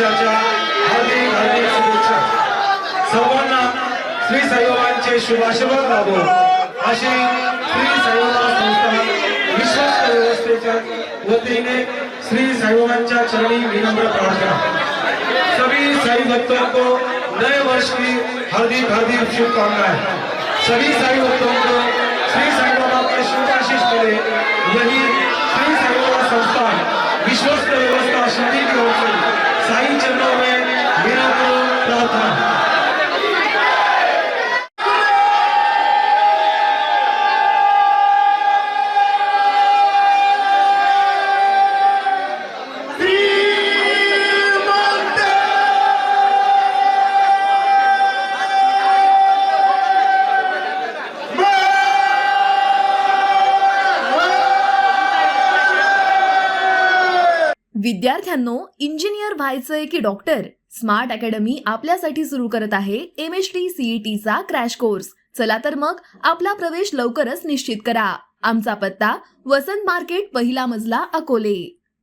वर्षाच्या हार्दिक हार्दिक शुभेच्छा. सर्वांना श्री साईबाबांचे शुभाशीर्वाद लाभो अशी श्री साईबाबा संस्थान विश्वस्त व्यवस्थेच्या वतीने श्री साईबाबांच्या चरणी विनम्र प्रार्थना. सभी साई भक्तों को नए वर्ष की हार्दिक हार्दिक शुभकामनाएं. सभी साई भक्तों को श्री साई बाबा के शुभ आशीष मिले, यही श्री साई बाबा संस्थान विश्वस्त व्यवस्था समिति की ओर से साई चरणों में विनम्र प्रार्थना. विद्यार्थ्यांनो, इंजिनियर व्हायचंय की डॉक्टर? स्मार्ट अकॅडमी आपल्यासाठी सुरू करत आहे MHT CET चा क्रॅश कोर्स. चला तर मग आपला प्रवेश लवकरच निश्चित करा. आमचा पत्ता वसंत मार्केट, पहिला मजला, अकोले.